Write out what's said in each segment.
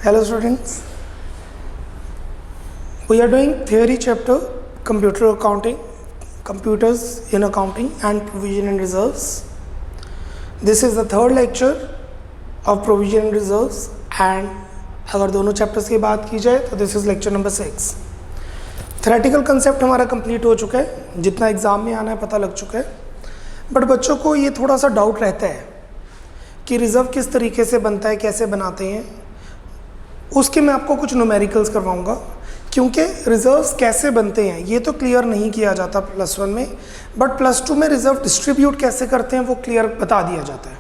Hello students, we are doing theory chapter computer accounting, computers in accounting and provision and reserves. This is the third lecture of provision and reserves and अगर दोनों chapters की बात की जाए तो this is lecture number 6. Theoretical concept हमारा complete हो चुका है, जितना एग्जाम में आना है पता लग चुका है. बट बच्चों को ये थोड़ा सा डाउट रहता है कि रिजर्व किस तरीके से बनता है, कैसे बनाते हैं. उसके मैं आपको कुछ न्यूमेरिकल्स करवाऊंगा, क्योंकि रिजर्व्स कैसे बनते हैं ये तो क्लियर नहीं किया जाता +1 में, बट +2 में रिजर्व डिस्ट्रीब्यूट कैसे करते हैं वो क्लियर बता दिया जाता है.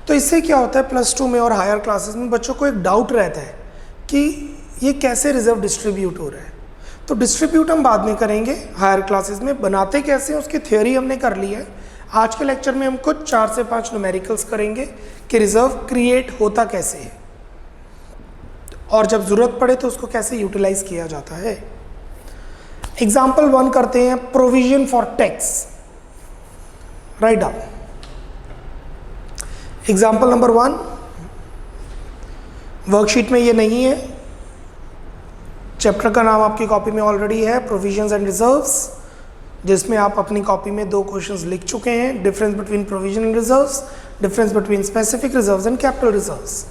तो इससे क्या होता है, +2 में और हायर क्लासेस में बच्चों को एक डाउट रहता है कि ये कैसे रिजर्व डिस्ट्रीब्यूट हो रहा है. तो डिस्ट्रीब्यूट हम बाद में करेंगे, हायर क्लासेस में बनाते कैसे हैं उसकी थ्योरी हमने कर ली है. आज के लेक्चर में हम कुछ 4 से 5 न्यूमेरिकल्स करेंगे कि रिजर्व क्रिएट होता कैसे है और जब ज़रूरत पड़े तो उसको कैसे यूटिलाइज किया जाता है. एग्जाम्पल 1 करते हैं, provision for tax. Write down example number 1. Worksheet में ये नहीं है, चैप्टर का नाम आपकी कॉपी में ऑलरेडी है, प्रोविजंस एंड रिजर्व्स, जिसमें आप अपनी कॉपी में 2 क्वेश्चंस लिख चुके हैं. Difference between provision and reserves, difference between specific reserves and capital reserves.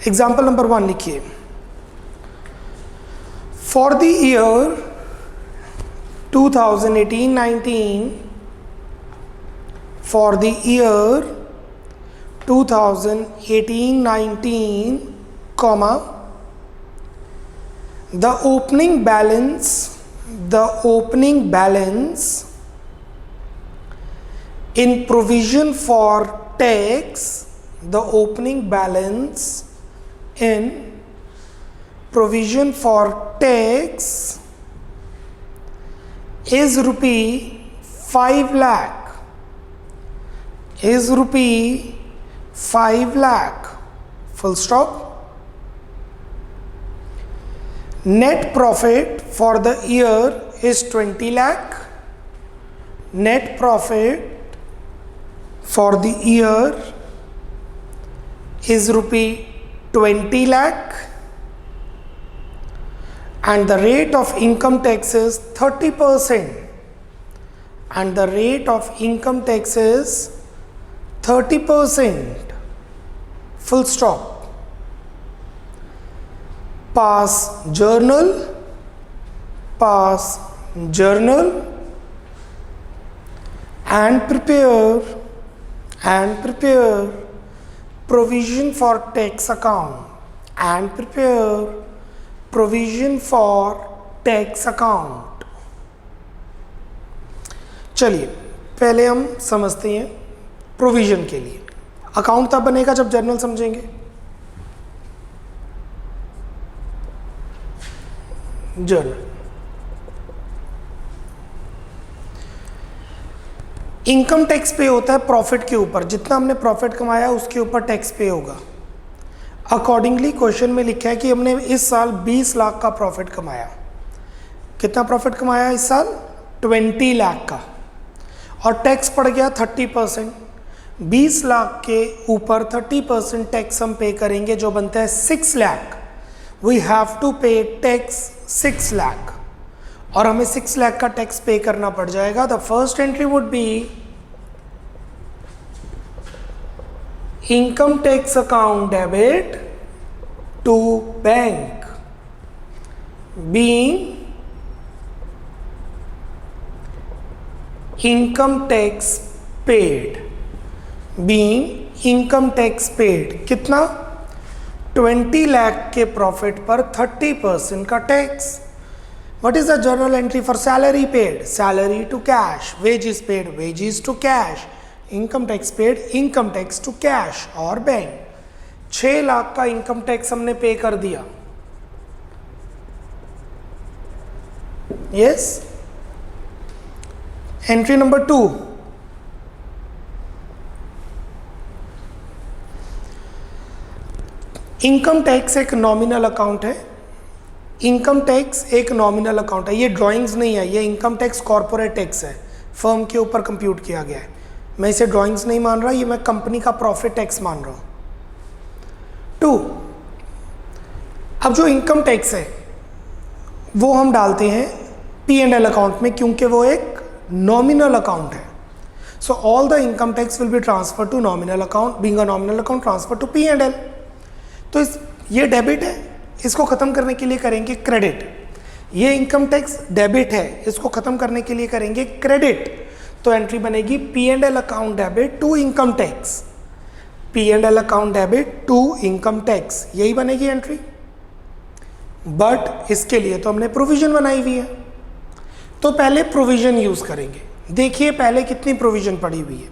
Example number 1 लिखिए. For the year 2018-19, for the year 2018-19, comma, the opening balance in provision for tax, the opening balance in provision for tax is rupee 5 lakh, is rupee 5 lakh, full stop. Net profit for the year is 20 lakh. Net profit for the year is rupee 20 lakh and the rate of income tax is 30%, and the rate of income tax is 30%, full stop. Pass journal and prepare provision for tax account and prepare provision for tax account. चलिए पहले हम समझते हैं provision के लिए. Account तब बनेगा जब जर्नल समझेंगे. जर्नल, इनकम टैक्स पे होता है प्रॉफिट के ऊपर. जितना हमने प्रॉफिट कमाया उसके ऊपर टैक्स पे होगा. अकॉर्डिंगली क्वेश्चन में लिखा है कि हमने इस साल 20 लाख का प्रॉफिट कमाया. कितना प्रॉफिट कमाया इस साल? 20 लाख का, और टैक्स पड़ गया 30%. 20 लाख के ऊपर 30% टैक्स हम पे करेंगे, जो बनता है 6 लाख. वी हैव टू पे टैक्स 6 लाख, और हमें 6 लाख का टैक्स पे करना पड़ जाएगा. The first entry would be income tax account debit to bank, being income tax paid, being income tax paid. कितना? 20 लाख के प्रॉफिट पर 30% का टैक्स. What is the journal entry for salary paid? Salary to cash. Wages paid, wages to cash. Income tax paid, income tax to cash और bank. 6 lakh का income tax हमने पे कर दिया. Yes? Entry number 2. Income tax एक nominal account है. Income tax एक nominal account है. ये ड्राइंग्स नहीं है, ये इनकम टैक्स कॉर्पोरेट टैक्स है, फर्म के ऊपर कंप्यूट किया गया है. मैं इसे ड्राइंग्स नहीं मान रहा, ये मैं कंपनी का प्रॉफिट टैक्स मान रहा हूँ. 2, अब जो इनकम टैक्स है वो हम डालते हैं पी एंड एल अकाउंट में, क्योंकि वो एक नॉमिनल अकाउंट है. So all the income tax will be transfer to nominal account, being a nominal account transfer to P and L. तो ये डेबिट है, इसको खत्म करने के लिए करेंगे क्रेडिट. ये इनकम टैक्स डेबिट है, इसको खत्म करने के लिए करेंगे क्रेडिट. तो एंट्री बनेगी P and L account debit to income tax, P and L account debit to income tax, यही बनेगी एंट्री. बट इसके लिए तो हमने प्रोविजन बनाई हुई है, तो पहले प्रोविजन यूज करेंगे. देखिए पहले कितनी प्रोविजन पड़ी हुई है.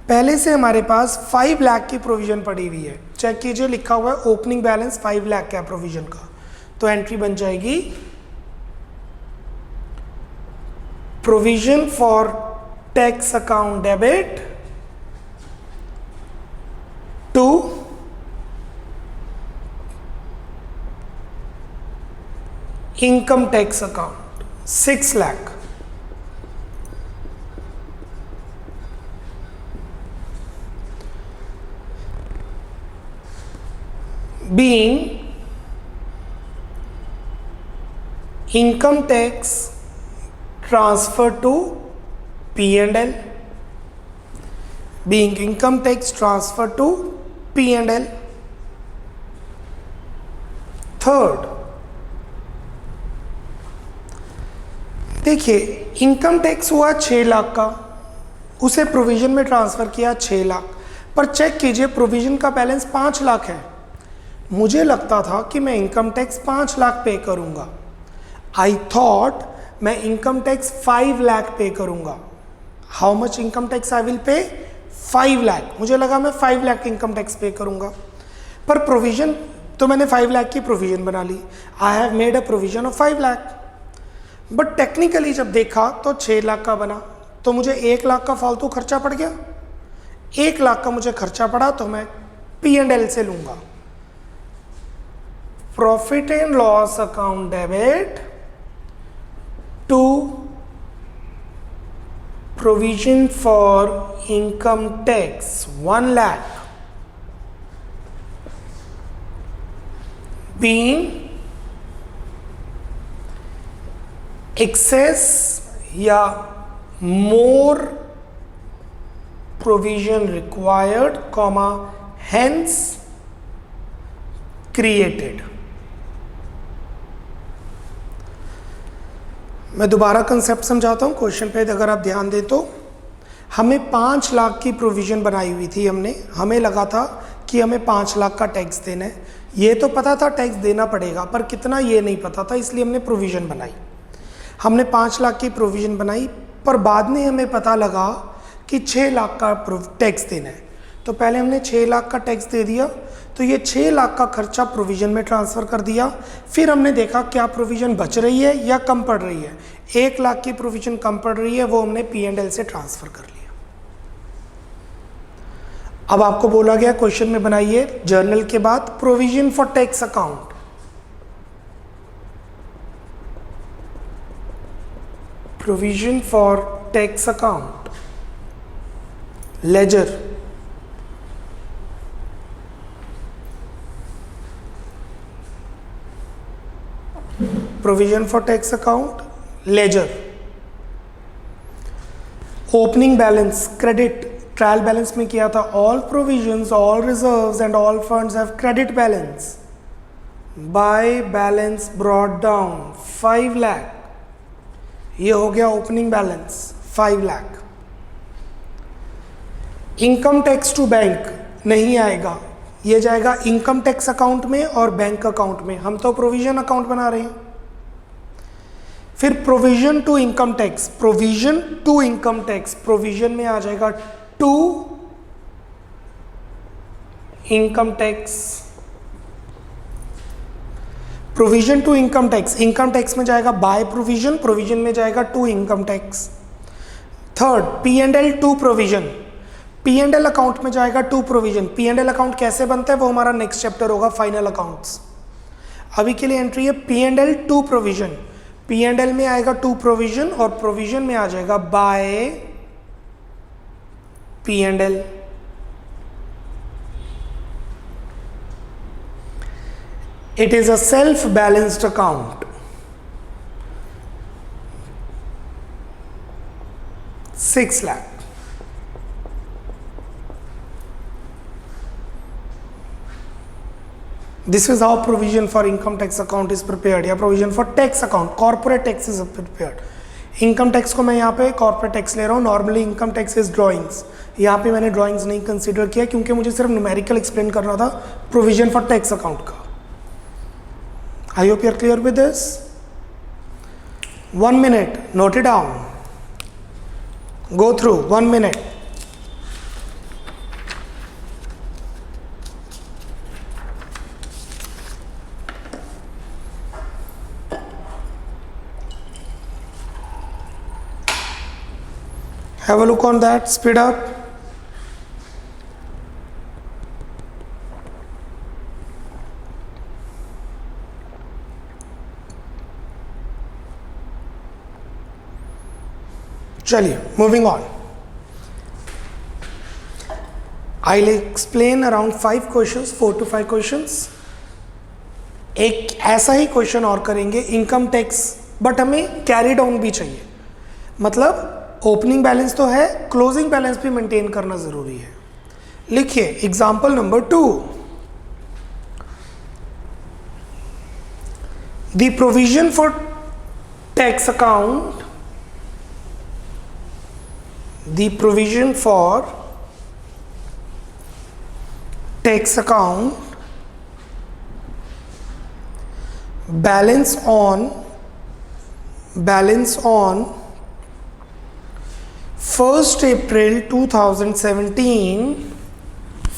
पहले से हमारे पास 5 लाख की प्रोविजन पड़ी हुई है. चेक कीजिए, लिखा हुआ है ओपनिंग बैलेंस 5 लाख का प्रोविजन का. तो एंट्री बन जाएगी provision for tax account debit to income tax account 6 lakh. being income tax transfer to P&L, being income tax transfer to P&L. Third, देखिए इनकम टैक्स हुआ 6 लाख का, उसे प्रोविजन में ट्रांसफर किया 6 लाख, पर चेक कीजिए प्रोविजन का बैलेंस 5 लाख है. मुझे लगता था कि मैं इनकम टैक्स 5 लाख पे करूंगा. आई थॉट मैं इनकम टैक्स 5 लाख पे करूंगा. How much income tax I will pay? 5 lakh. मुझे लगा मैं 5 लाख इनकम टैक्स पे करूंगा, पर प्रोविजन तो मैंने 5 लाख की प्रोविजन बना ली. I have made a provision of 5 lakh. But technically जब देखा तो 6 लाख का बना, तो मुझे 1 लाख का फालतू खर्चा पड़ गया. 1 लाख का मुझे खर्चा पड़ा तो मैं P&L से लूंगा. Profit and loss account debit to provision for income tax 1 lakh being excess या more provision required, comma hence created. मैं दोबारा कंसेप्ट समझाता हूँ क्वेश्चन पे अगर आप ध्यान दें तो. हमें 5 लाख की प्रोविजन बनाई हुई थी हमने. हमें लगा था कि हमें 5 लाख का टैक्स देना है. ये तो पता था टैक्स देना पड़ेगा, पर कितना ये नहीं पता था, इसलिए हमने प्रोविजन बनाई. हमने 5 लाख की प्रोविजन बनाई, पर बाद में हमें पता लगा कि 6 लाख का टैक्स देना है. तो पहले हमने 6 लाख का टैक्स दे दिया, तो ये 6 लाख का खर्चा प्रोविजन में ट्रांसफ़र कर दिया. फिर हमने देखा क्या प्रोविजन बच रही है या कम पड़ रही है. 1 लाख की प्रोविजन कम पड़ रही है, वो हमने P&L से ट्रांसफ़र कर लिया. अब आपको बोला गया क्वेश्चन में बनाइए जर्नल के बाद provision for tax account. Provision for tax account ledger. Provision for tax account ledger. Opening balance credit. Trial balance में किया था all provisions, all reserves and all funds have credit balance. By balance brought down 5 lakh. ये हो गया opening balance 5 lakh. Income tax to bank नहीं आएगा, ये जाएगा इनकम टैक्स अकाउंट में और बैंक अकाउंट में. हम तो प्रोविजन अकाउंट बना रहे हैं. फिर provision to income tax, provision to income tax, provision में आ जाएगा to income tax. Provision to income tax, income tax में जाएगा बाय प्रोविजन, प्रोविजन में जाएगा to income tax. Third P&L to provision, P&L account में जाएगा टू प्रोविजन. P&L अकाउंट कैसे बनता है वो हमारा नेक्स्ट चैप्टर होगा फाइनल अकाउंट्स. अभी के लिए एंट्री है P&L टू प्रोविजन. P&L में आएगा टू प्रोविजन और प्रोविजन में आ जाएगा by P&L. It is a self-balanced account. 6 lakh. This is how provision for income tax account is prepared, या provision for tax account, corporate tax is prepared. Income tax को मैं यहाँ पे corporate tax ले रहा हूँ. Normally income tax is drawings. यहाँ पे मैंने ड्राइंग्स नहीं कंसीडर किया क्योंकि मुझे सिर्फ न्यूमेरिकल एक्सप्लेन करना था प्रोविजन फॉर टैक्स अकाउंट का. I hope you are clear with this. 1 minute, note it down. Go through 1 minute. Have a look on that, speed up. चलिए, moving on. I'll explain around 5 questions, 4 to 5 questions. एक ऐसा ही question और करेंगे income tax, but हमें carry down भी चाहिए. मतलब opening balance तो है, क्लोजिंग बैलेंस भी मेंटेन करना जरूरी है. लिखिए example number 2. The provision for tax account, the provision for tax account balance on 1st April 2017,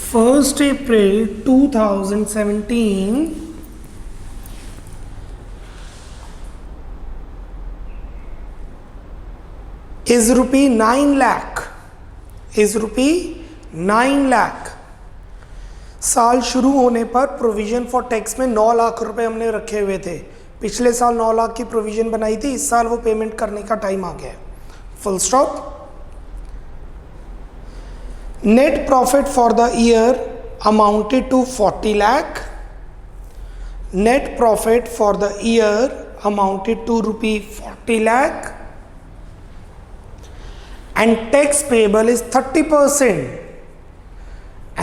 1st April 2017 is rupee 9 lakh, is rupee 9 lakh. साल शुरू होने पर प्रोविजन फॉर टैक्स में 9 लाख रुपए हमने रखे हुए थे. पिछले साल 9 लाख की प्रोविजन बनाई थी, इस साल वो पेमेंट करने का टाइम आ गया. Full stop. Net profit for the year amounted to 40 lakh. Net profit for the year amounted to rupee 40 lakh. And tax payable is 30%.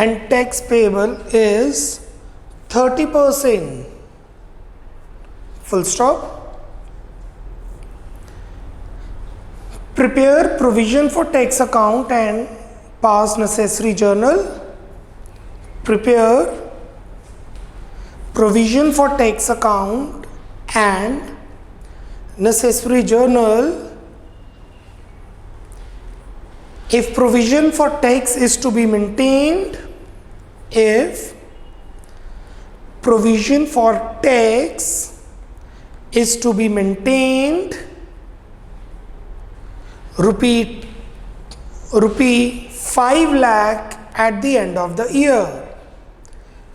And tax payable is 30%. Full stop. Prepare provision for tax account and pass necessary journal. Prepare provision for tax account and necessary journal. If provision for tax is to be maintained, if provision for tax is to be maintained, rupee 5 lakh at the end of the year.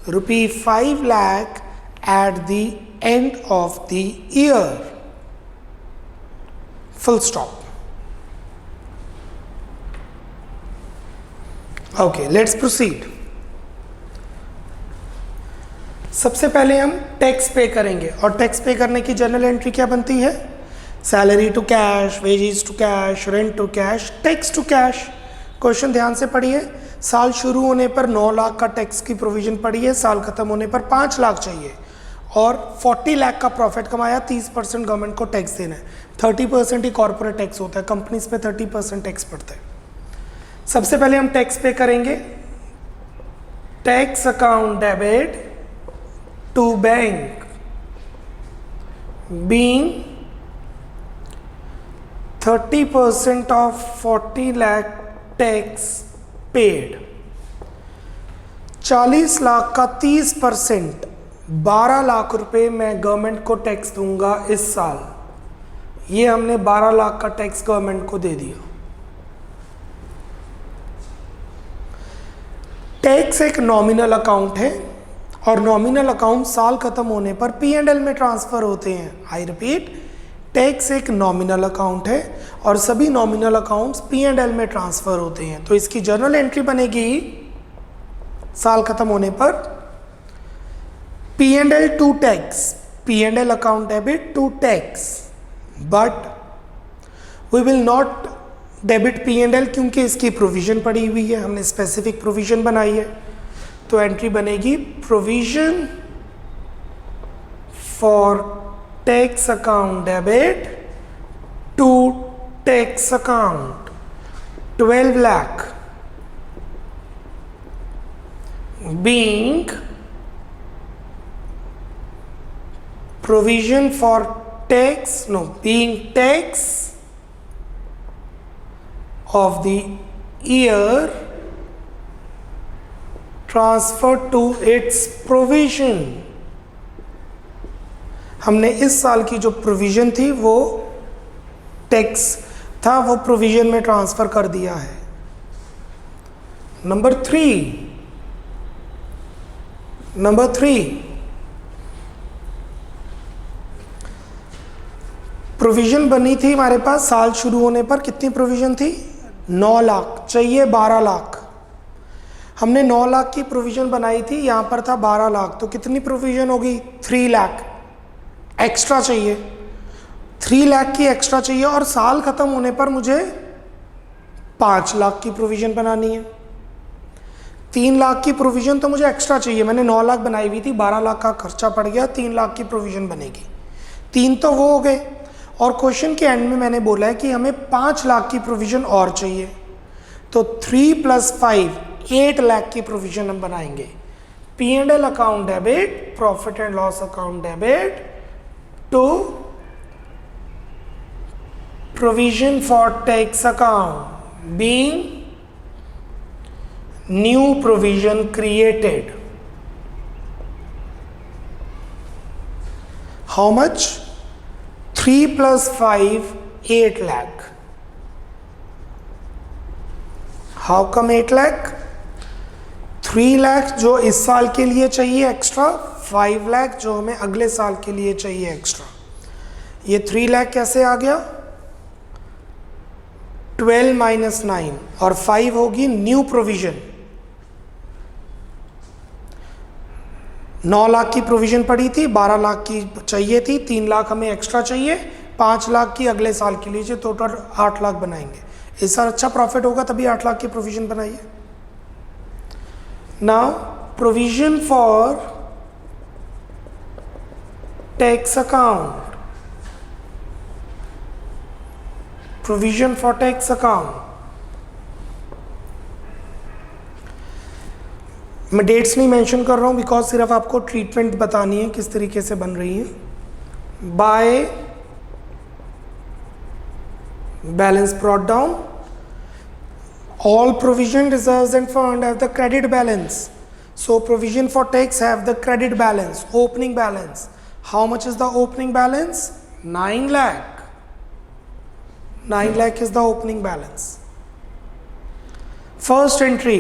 Rupee 5 lakh at the end of the year. Full stop. Okay, let's proceed. सबसे पहले हम tax pay करेंगे और tax पे करने की general entry क्या बनती है? Salary to cash, wages to cash, rent to cash, tax to cash. Question ध्यान से पढ़िए. साल शुरू होने पर 9 लाख का टैक्स की प्रोविजन पड़ी है, साल खत्म होने पर 5 लाख चाहिए और 40 लाख का प्रॉफिट कमाया. 30% गवर्नमेंट को टैक्स देना है. 30% ही कॉर्पोरेट टैक्स होता है, कंपनीज पे 30% टैक्स पड़ता है. सबसे पहले हम टैक्स पे करेंगे. Tax account debit to bank being 30% of 40 lakh tax paid. 40 lakh का 30%, 12 लाख रुपए मैं गवर्नमेंट को टैक्स दूंगा इस साल. ये हमने 12 लाख का टैक्स गवर्नमेंट को दे दिया. टैक्स एक नॉमिनल अकाउंट है और नॉमिनल अकाउंट साल खत्म होने पर P&L में ट्रांसफर होते हैं. आई रिपीट, टैक्स एक नॉमिनल अकाउंट है और सभी नॉमिनल अकाउंट्स P&L में ट्रांसफर होते हैं. तो इसकी जर्नल एंट्री बनेगी साल खत्म होने पर P&L to tax, P&L account debit to tax, but we will not debit P&L क्योंकि इसकी प्रोविजन पड़ी हुई है, हमने स्पेसिफिक प्रोविजन बनाई है, तो एंट्री बनेगी provision for tax account debit to tax account 12 lakh being provision for tax, no, being tax of the year transferred to its provision. हमने इस साल की जो प्रोविजन थी वो टैक्स था, वो प्रोविजन में ट्रांसफर कर दिया है. नंबर थ्री, प्रोविजन बनी थी हमारे पास साल शुरू होने पर. कितनी प्रोविजन थी? 9 लाख. चाहिए 12 लाख. हमने 9 लाख की प्रोविजन बनाई थी, यहां पर था 12 लाख, तो कितनी प्रोविजन होगी? 3 लाख एक्स्ट्रा चाहिए. 3 लाख की एक्स्ट्रा चाहिए और साल खत्म होने पर मुझे 5 लाख की प्रोविजन बनानी है. 3 लाख की प्रोविजन तो मुझे एक्स्ट्रा चाहिए, मैंने 9 लाख बनाई हुई थी, 12 लाख का खर्चा पड़ गया, 3 लाख की प्रोविजन बनेगी. 3 तो वो हो गए और क्वेश्चन के एंड में मैंने बोला है कि हमें 5 लाख की प्रोविजन और चाहिए, तो 3 + 5 8 लाख की प्रोविजन हम बनाएंगे. P&L account debit, profit and loss account debit to provision for tax account being new provision created. How much? 3 + 5 8 lakh. How come 8 lakh? 3 lakh जो इस साल के लिए चाहिए एक्स्ट्रा, 5 लाख जो हमें अगले साल के लिए चाहिए एक्स्ट्रा. ये 3 लाख कैसे आ गया? 12 - 9 और 5 होगी न्यू प्रोविजन. 9 लाख की प्रोविजन पड़ी थी, 12 लाख की चाहिए थी, 3 लाख हमें एक्स्ट्रा चाहिए, 5 लाख की अगले साल के लिए, टोटल 8 लाख बनाएंगे. इस साल अच्छा प्रॉफिट होगा तभी 8 लाख की प्रोविजन बनाइए. Now provision for tax account, provision for tax account. मैं डेट्स नहीं मेंशन कर रहा हूं बिकॉज सिर्फ आपको ट्रीटमेंट बतानी है किस तरीके से बन रही है. Bye balance brought down, all provision reserves and fund have the credit balance, so provision for tax have the credit balance, opening balance. How much is the opening balance? 9 lakh. 9 lakh is the opening balance. First entry,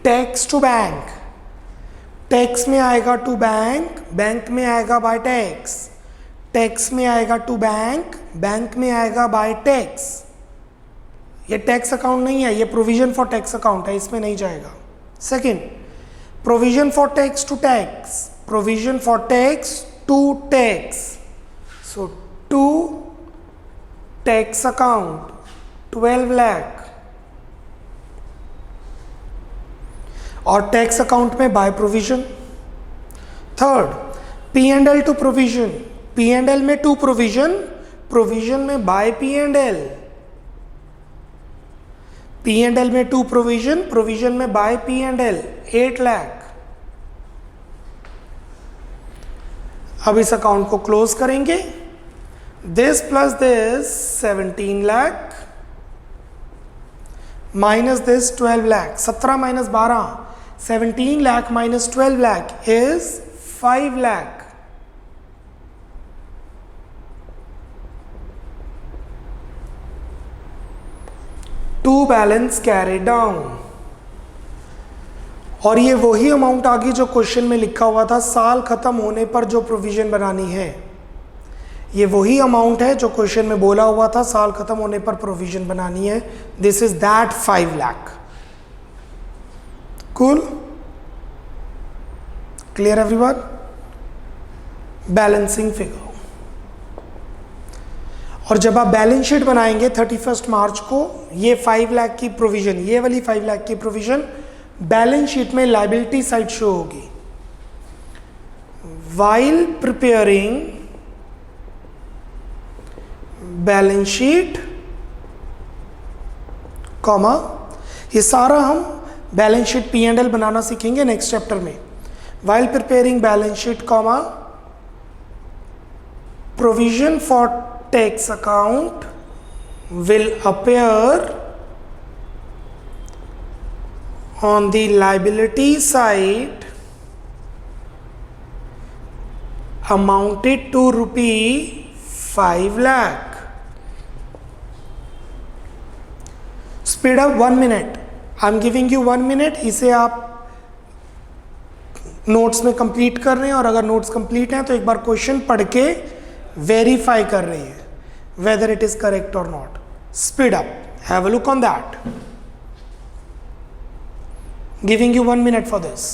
tax to bank. Tax में आएगा to bank, bank में आएगा bye tax. Tax में आएगा to bank, bank में आएगा bye tax. ये tax account नहीं है, ये प्रोविजन फॉर टैक्स अकाउंट है, इसमें नहीं जाएगा. Second, provision for tax to tax, provision for tax to tax. So to tax account 12 lakh और टैक्स अकाउंट में by provision. Third, P&L to provision, P&L में टू प्रोविजन, प्रोविजन में by P&L. P&L में to provision, provision में by P&L 8 lakh. अब इस account को close करेंगे. This plus this 17 lakh minus this 12 lakh. 17 - 12, 17 lakh - 12 lakh is 5 lakh. To balance carry down. और ये वही अमाउंट आ गई जो क्वेश्चन में लिखा हुआ था, साल खत्म होने पर जो प्रोविजन बनानी है. ये वही अमाउंट है जो क्वेश्चन में बोला हुआ था, साल खत्म होने पर प्रोविजन बनानी है. This is that 5 lakh. Cool? Clear everyone? Balancing figure. और जब आप बैलेंस शीट बनाएंगे 31 मार्च को, ये 5 लाख की प्रोविजन, ये वाली 5 लाख की प्रोविजन बैलेंस शीट में लायबिलिटी साइड शो होगी। While preparing balance sheet comma, ये सारा हम बैलेंस शीट P&L बनाना सीखेंगे नेक्स्ट चैप्टर में। While preparing balance sheet comma, provision for tax account will appear on the liability side amounted to rupee 5 lakh. Speed up 1 minute. I'm giving you 1 minute. इसे आप notes में complete कर रहे हैं, और अगर नोट्स कंप्लीट हैं तो एक बार क्वेश्चन पढ़ के वेरीफाई कर रही है whether it is correct or not. Speed up. Have a look on that. Giving you 1 minute for this.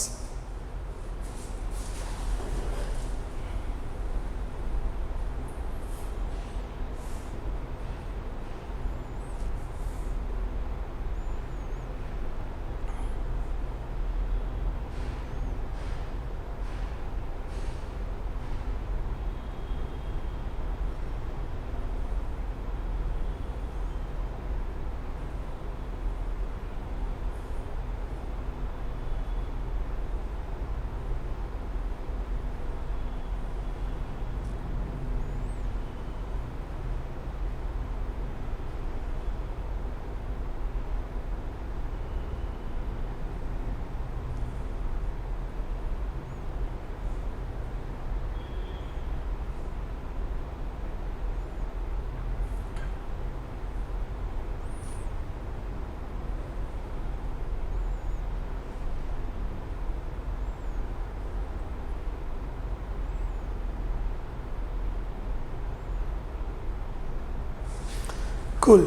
Cool.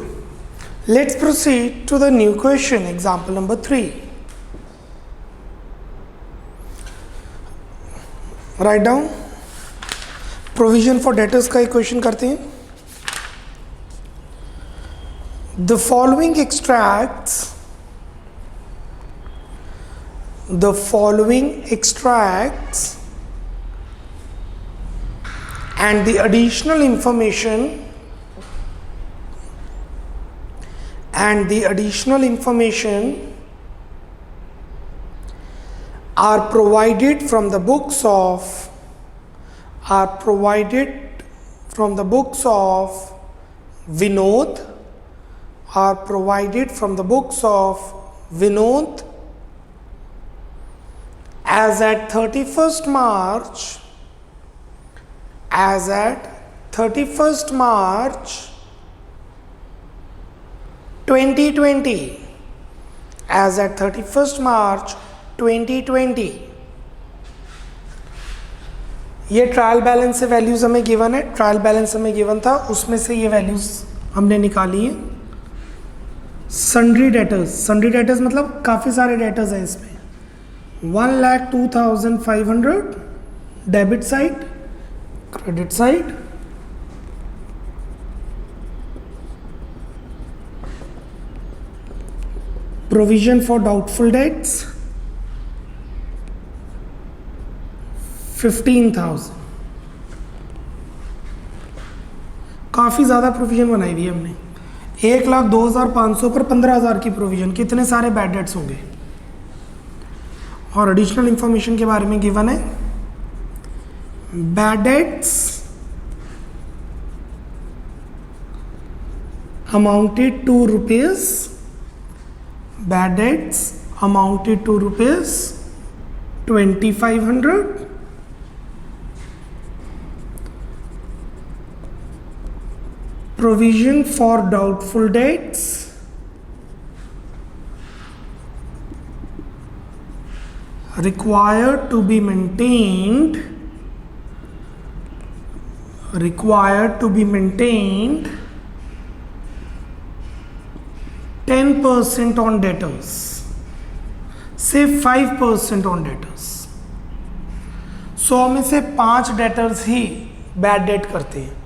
Let's proceed to the new question, example number 3. Write down. Provision for debtors का equation करते हैं. The following extracts and the additional information are provided from the books of Vinod as at 31st March 2020, as at 31st March 2020. ये trial balance से values हमें given है, trial balance हमें given था, उसमें से ये वैल्यूज हमने निकाली है। सन्ड्री डेटर्स मतलब काफ़ी सारे डेटर्स हैं इसमें। 1,02,500 debit side, credit side, provision for doubtful debts 15,000। काफ़ी ज़्यादा प्रोविजन बनाई हुई है हमने। 1,02,500 पर 15,000 की प्रोविजन, कितने सारे बैड डेट्स होंगे। और एडिशनल इंफॉर्मेशन के बारे में गिवन है, bad debts amounted to rupees, bad debts amounted to rupees 2,500, provision for doubtful debts required to be maintained 10% on debtors, say 5% on debtors. 100 में से 5 डेटर्स ही बैड डेट करते हैं,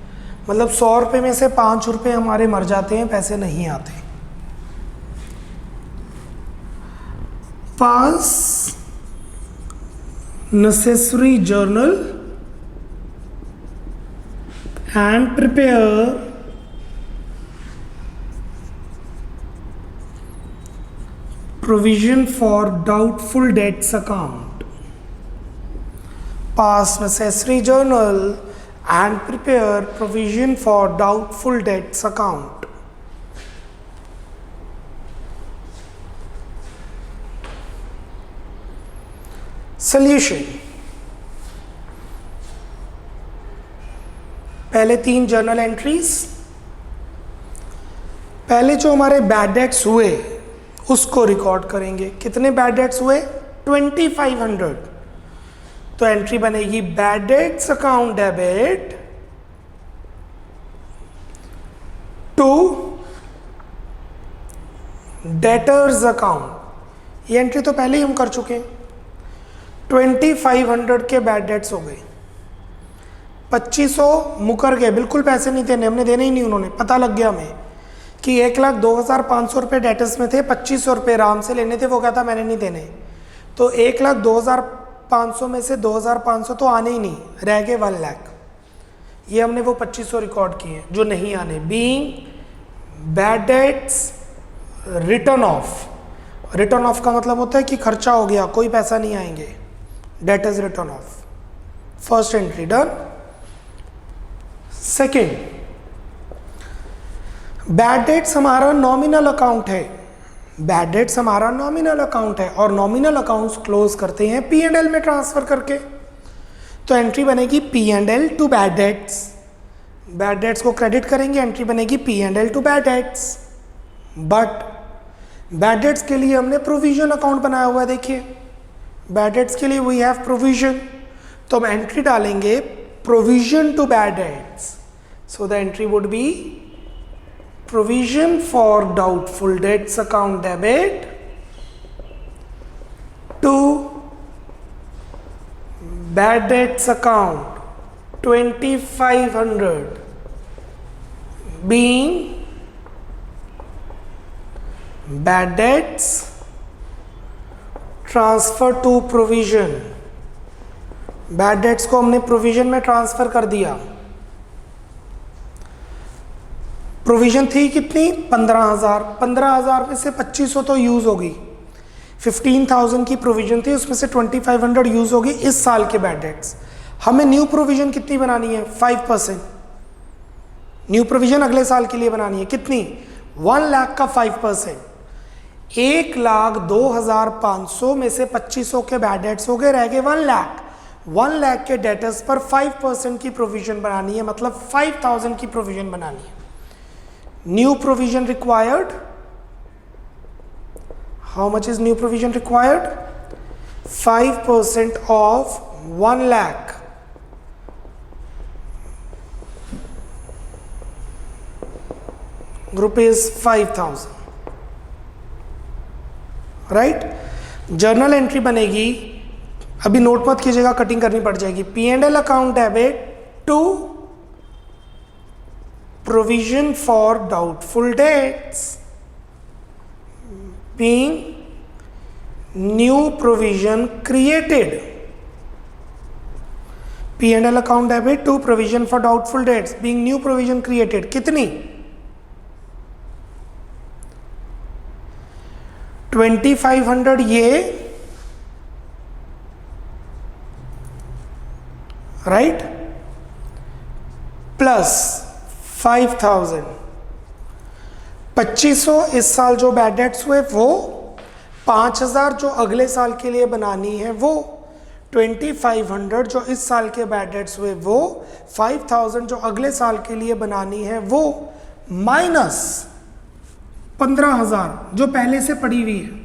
मतलब 100 रुपये में से 5 रुपये हमारे मर जाते हैं, पैसे नहीं आते। पास necessary journal and prepare provision for doubtful debts account. Pass necessary journal and prepare provision for doubtful debts account. Solution. पहले 3 जर्नल एंट्रीज। पहले जो हमारे बैड डेट्स हुए उसको रिकॉर्ड करेंगे। कितने बैड डेट्स हुए? 2500। तो एंट्री बनेगी bad debts account debit to debtors account. ये एंट्री तो पहले ही हम कर चुके हैं। 2500 के बैड डेट्स हो गए, 2500 मुकर गए, बिल्कुल पैसे नहीं देने, हमने देने ही नहीं, उन्होंने पता लग गया हमें कि 1,02,500 रुपये डेटर्स में थे, 2500 रुपये राम से लेने थे, वो कहता मैंने नहीं देने। तो 1,02,500 में से 2,500 तो आने ही नहीं, रह गए 1 लाख। ये हमने वो 2500 रिकॉर्ड किए जो नहीं आने। Being bad debts return of. Return of का मतलब होता है कि खर्चा हो गया, कोई पैसा नहीं आएंगे। Debt is written off. First entry done. Second, bad debts हमारा नॉमिनल अकाउंट है। बैड डेट्स हमारा नॉमिनल अकाउंट है और नॉमिनल अकाउंट्स क्लोज करते हैं P&L में ट्रांसफर करके। तो एंट्री बनेगी P&L to bad debts. Bad debts को क्रेडिट करेंगे, एंट्री बनेगी P&L to bad debts. But bad debts के लिए हमने प्रोविजन अकाउंट बनाया हुआ है। देखिए बैड डेट्स के लिए वी हैव प्रोविजन, तो हम एंट्री डालेंगे provision to bad debts. So the entry would be provision for doubtful debts account debit to bad debts account 2500 being bad debts transfer to provision. Bad debts को हमने provision में transfer कर दिया। Provision थी कितनी? 15,000। 15,000 में से 2500 तो यूज होगी। 15,000 की प्रोविजन थी, उसमें से 2500 यूज होगी इस साल के बैड डेट्स। हमें न्यू प्रोविजन कितनी बनानी है? 5%। न्यू प्रोविजन अगले साल के लिए बनानी है। कितनी? 1 लाख का 5%। 1,02,500 में से 2500 के बैड डेट्स हो गए, रह गए 1 लाख। 1 लाख के डेटर्स पर 5% की प्रोविजन बनानी है, मतलब 5,000 की प्रोविजन बनानी है। New provision required. How much is new provision required? 5% of 1 lakh. Rupees 5,000। Right. Journal entry बनेगी, अभी नोट मत कीजिएगा, कटिंग करनी पड़ जाएगी। P&L account debit to provision for doubtful debts being new provision created. P&L account debit to provision for doubtful debts being new provision created. कितनी? 2500 ये, right, plus 5,000। 2500 इस साल जो बैड डेट्स हुए वो, 5,000 जो अगले साल के लिए बनानी है वो, 2500 जो इस साल के बैड डेट्स हुए वो, 5,000 जो अगले साल के लिए बनानी है वो, माइनस 15,000 जो पहले से पड़ी हुई है।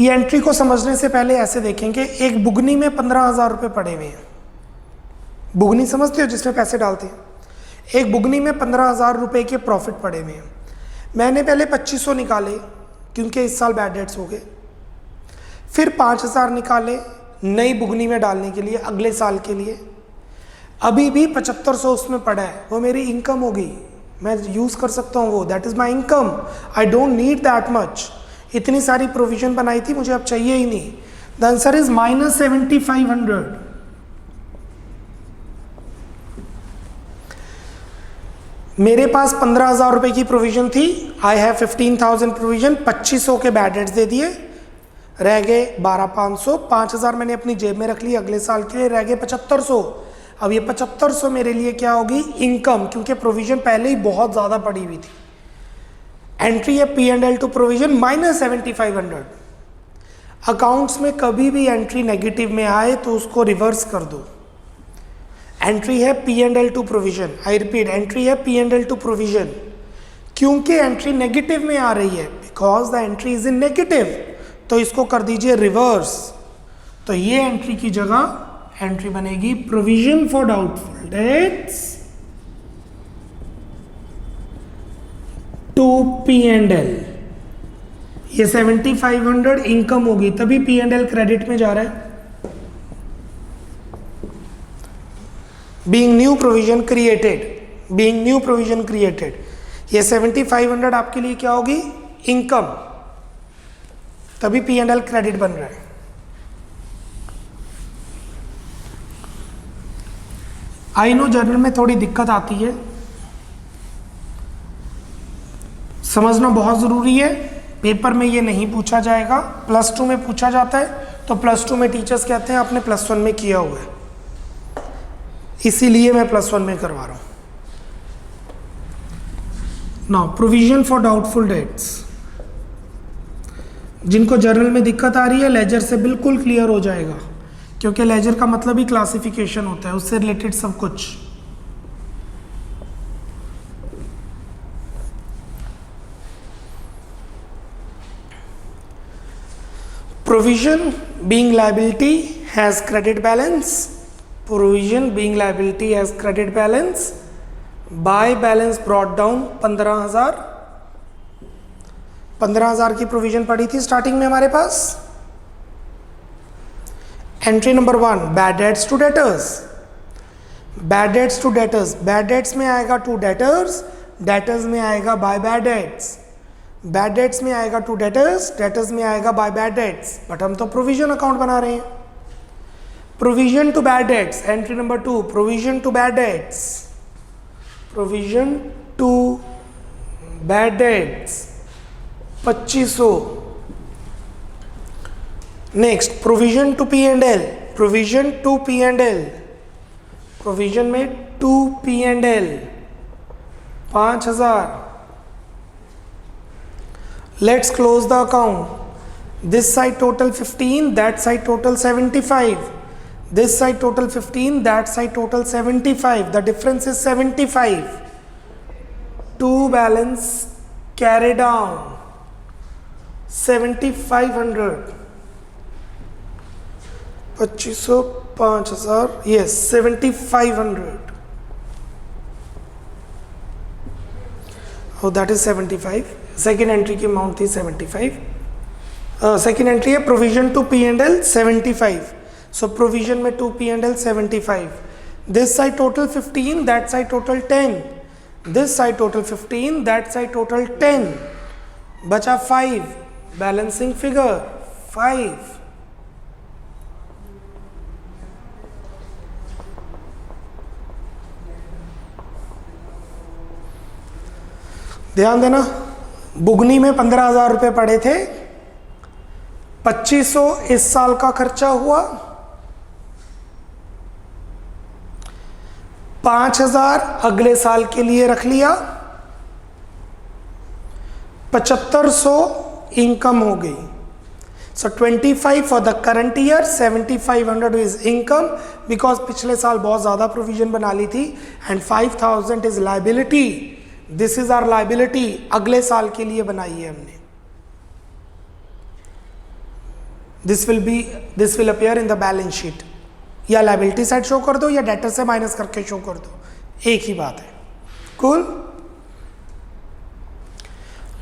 ये एंट्री को समझने से पहले ऐसे देखेंगे, एक बुगनी में 15,000 रुपये पड़े हुए हैं। बुगनी समझते हो, जिसमें पैसे डालते हैं। एक बुगनी में 15,000 रुपये के प्रॉफिट पड़े हुए हैं। मैंने पहले 2500 निकाले क्योंकि इस साल बैड डेट्स हो गए, फिर 5,000 निकाले नई बुगनी में डालने के लिए अगले साल के लिए। अभी भी 7,500 उसमें पड़ा है, वो मेरी इनकम होगी, मैं यूज़ कर सकता हूँ वो, that is my income. I don't need that much. इतनी सारी प्रोविजन बनाई थी, मुझे अब चाहिए ही नहीं। The answer is -7,500। मेरे पास 15,000 रुपए की प्रोविजन थी, आई हैव 15,000 प्रोविजन, 2,500 के बैड डेट्स दे दिए, रह गए 12,500। 5,000 मैंने अपनी जेब में रख ली अगले साल के लिए, रह गए 7,500। अब ये 7,500 मेरे लिए क्या होगी, इनकम, क्योंकि प्रोविजन पहले ही बहुत ज़्यादा पड़ी हुई थी। एंट्री है P&L टू प्रोविजन -7,500। अकाउंट्स में कभी भी एंट्री नेगेटिव में आए तो उसको रिवर्स कर दो। एंट्री है P&L to provision, I repeat, entry है P&L टू प्रोविजन। क्योंकि एंट्री नेगेटिव में आ रही है, because the entry is in negative, तो इसको कर दीजिए रिवर्स। तो ये एंट्री की जगह एंट्री बनेगी provision for doubtful debts to P&L। ये 7,500 इनकम होगी, तभी P&L क्रेडिट में जा रहा है। Being new provision created, being new provision created, ये 7,500 आपके लिए क्या होगी, इनकम, तभी P&L क्रेडिट बन रहा है। आई नो जर्नल में थोड़ी दिक्कत आती है, समझना बहुत ज़रूरी है। पेपर में ये नहीं पूछा जाएगा, +2 में पूछा जाता है, तो +2 में टीचर्स कहते हैं आपने +1 में किया हुआ है, इसीलिए मैं +1 में करवा रहा हूँ। Now provision for doubtful dates, जिनको जर्नल में दिक्कत आ रही है लेजर से बिल्कुल क्लियर हो जाएगा, क्योंकि लेजर का मतलब ही क्लासिफिकेशन होता है, उससे रिलेटेड सब कुछ। Provision being liability has credit balance. Provision being liability has credit balance. By balance brought down 15,000। 15,000 की प्रोविजन पड़ी थी स्टार्टिंग में हमारे पास। Entry number 1, bad debts to debtors. Bad debts to debtors, bad debts में आएगा टू डेटर्स, डेटर्स में आएगा by bad debts, bad debts में आएगा टू डेटर्स, डेटर्स में आएगा बाय बैड डेट्स। बट हम तो प्रोविजन अकाउंट बना रहे हैं। Provision to bad debts, entry number 2, provision to bad debts, provision to bad debts 2,500। Next provision to P&L, provision to P&L, provision में to P&L 5,000। Let's close the account. This side total 15, that side total 75. This side total 15, that side total 75. The difference is 75. To balance carry down 7,500. 2,500, 5,000, yes, 7,500. Oh, that is 75. Second entry की amount थी 75। Second entry है provision to P&L 75। So provision में to P&L 75। This side total 15, that side total 10, this side total 15, that side total 10, बचा 5, balancing figure 5। ध्यान देना, बुगनी में 15,000 रुपये पड़े थे, 2,500 इस साल का खर्चा हुआ, 5,000 अगले साल के लिए रख लिया, 7,500 इनकम हो गई। So 25 for the current year, 7,500 is income, because पिछले साल बहुत ज़्यादा प्रोविजन बना ली थी, and 5,000 is liability. This is our liability, अगले साल के लिए बनाई है हमने। This will appear in the balance sheet, या लाइबिलिटी साइड शो कर दो या डेटर से माइनस करके शो कर दो, एक ही बात है। Cool.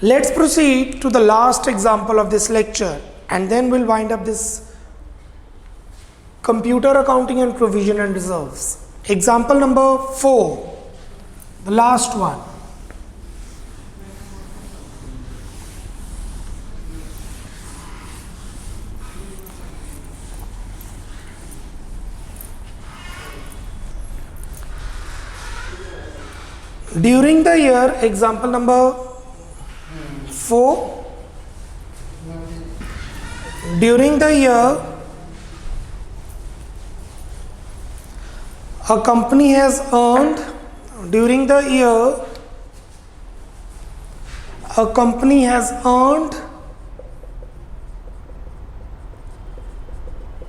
Let's proceed to the last example of this lecture, and then we'll wind up this computer accounting and provision and reserves. Example number 4, the last one. During the year, example number 4, during the year, a company has earned, during the year, a company has earned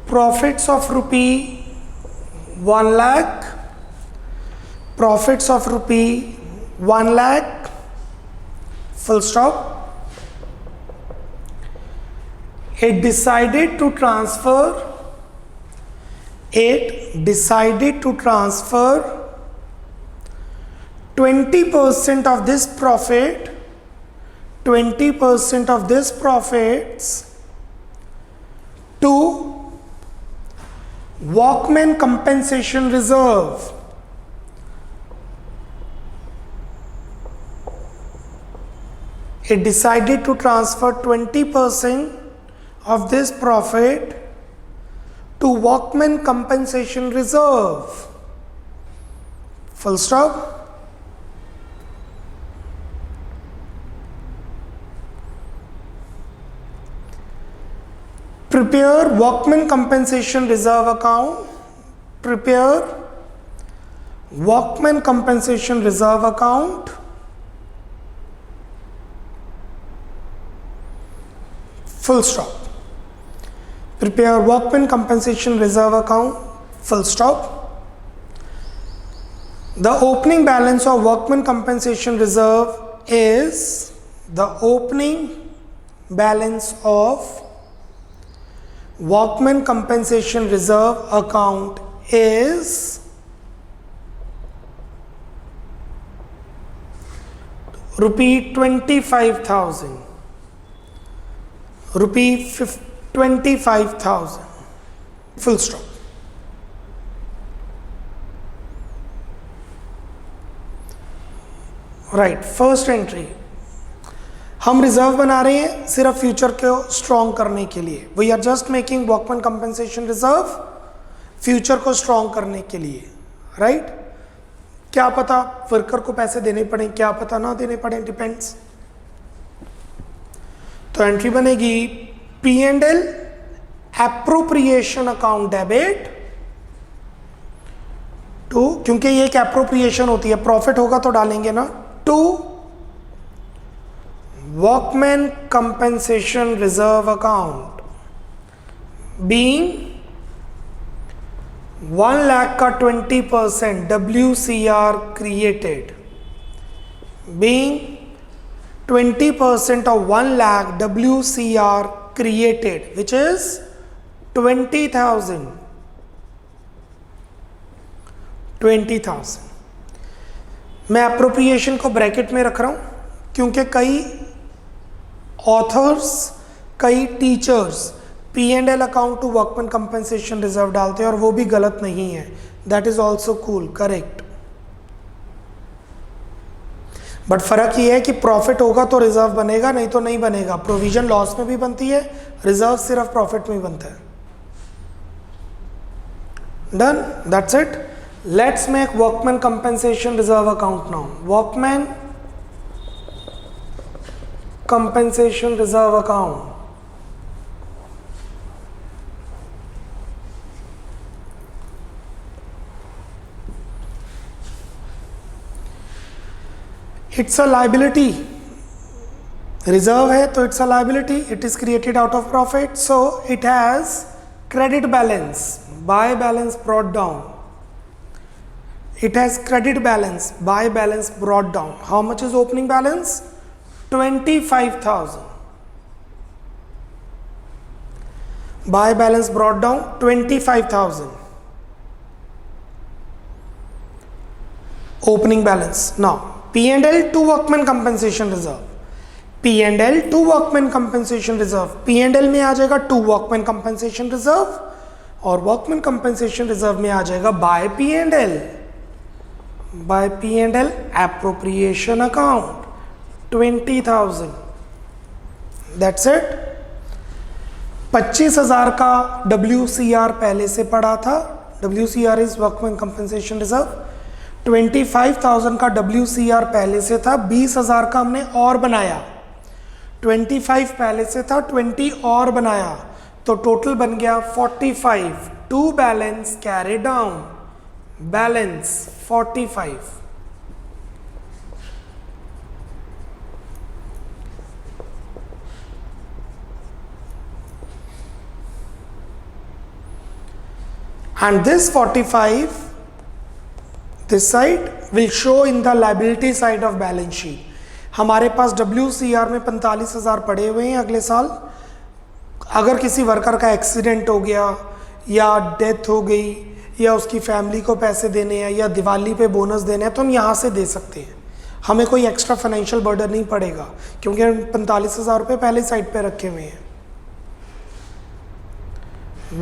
profits of rupee 1 lakh, profits of rupee 1 lakh, full stop. It decided to transfer 20% of this profit, 20% of this profits to Workmen Compensation Reserve. It decided to transfer 20% of this profit to Workmen Compensation Reserve. Full stop. Prepare Workmen Compensation Reserve account. Prepare Workmen Compensation Reserve account. Full stop. Prepare Workmen Compensation Reserve account. Full stop. The opening balance of Workmen Compensation Reserve is, the opening balance of Workmen Compensation Reserve account is rupee 25,000. Rupee 25,000. Full stop. Right, first entry, हम reserve बना रहे हैं सिर्फ future को strong करने के लिए. We are just making workman compensation reserve future को स्ट्रॉन्ग करने के लिए, राइट. क्या पता वर्कर को पैसे देने पड़े, क्या पता ना देने पड़े, डिपेंड्स. तो एंट्री बनेगी P&L appropriation account debit to, क्योंकि ये एक एप्रोप्रिएशन होती है, प्रॉफिट होगा तो डालेंगे ना, to workman compensation reserve account being 1 lakh का 20% WCR created, being 20% of 1 lakh WCR created, which is 20,000. 20,000. मैं एप्रोप्रिएशन को ब्रैकेट में रख रहा हूं क्योंकि कई ऑथर्स, कई teachers P&L account to workman compensation reserve डालते हैं और वो भी गलत नहीं है. That is also cool, correct. But फर्क ये है कि प्रॉफिट होगा तो रिजर्व बनेगा, नहीं तो नहीं बनेगा. प्रोविजन लॉस में भी बनती है, रिजर्व सिर्फ प्रॉफिट में बनता है. Done, that's it. Let's make workman compensation reserve account now. Workman compensation reserve account. It's a liability. Reserve है तो it's a liability. It is created out of profit, so it has credit balance. By balance brought down. It has credit balance. By balance brought down. How much is opening balance? 25,000. Bye balance brought down 25,000. Opening balance. Now P&L to workman compensation reserve. P&L to workman compensation reserve, P&L में आ जाएगा to workman compensation reserve और workman compensation reserve में आ जाएगा by P&L, by P&L appropriation account 20,000, that's it. 25,000 का WCR पहले से पड़ा था, WCR is workman compensation reserve. 25,000 का WCR पहले से था, 20,000 का हमने और बनाया, 25 पहले से था, 20 और बनाया, तो टोटल बन गया 45 to balance carry down, balance 45। and this 45 this side will show in the liability side of balance sheet। हमारे पास WCR में 45,000 पड़े हुए हैं अगले साल। अगर किसी वर्कर का एक्सीडेंट हो गया या डेथ हो गई या उसकी फैमिली को पैसे देने हैं या दिवाली पे बोनस देने हैं तो हम यहाँ से दे सकते हैं, हमें कोई एक्स्ट्रा फाइनेंशियल बर्डन नहीं पड़ेगा क्योंकि हम 45,000 रुपये पहले साइड पे रखे हुए हैं।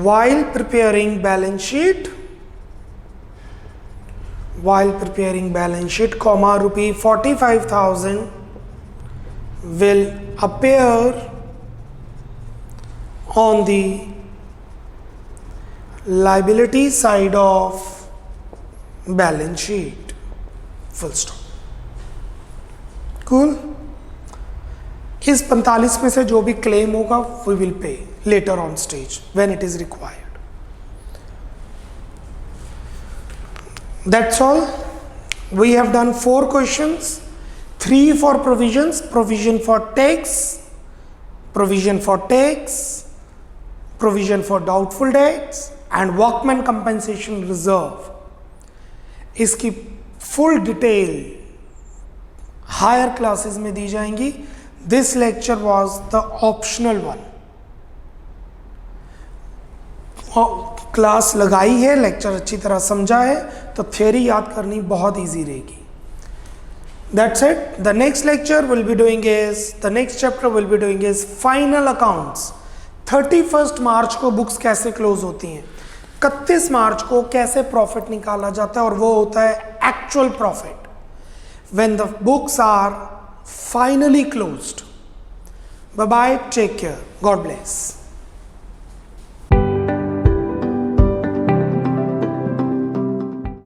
While preparing balance sheet, comma, rupee 45,000 will appear on the liability side of balance sheet, full stop। Cool। इस 45 में से जो भी क्लेम होगा we will pay later on stage when it is required। That's all। We have done 4 questions, 3 for provisions, provision for tax, provision for doubtful debts and workman compensation reserve। इसकी full detail higher classes में दी जाएंगी। This lecture was the optional one। Class लगाई है, lecture अच्छी तरह समझा है तो थ्योरी याद करनी बहुत इजी रहेगी। That's it। The next lecture we'll be doing is, the next chapter we'll be doing is final accounts। 31 मार्च को बुक्स कैसे क्लोज होती हैं, 31 मार्च को कैसे प्रॉफिट निकाला जाता है और वो होता है actual profit when the books are finally closed। Bye bye, take care, God bless।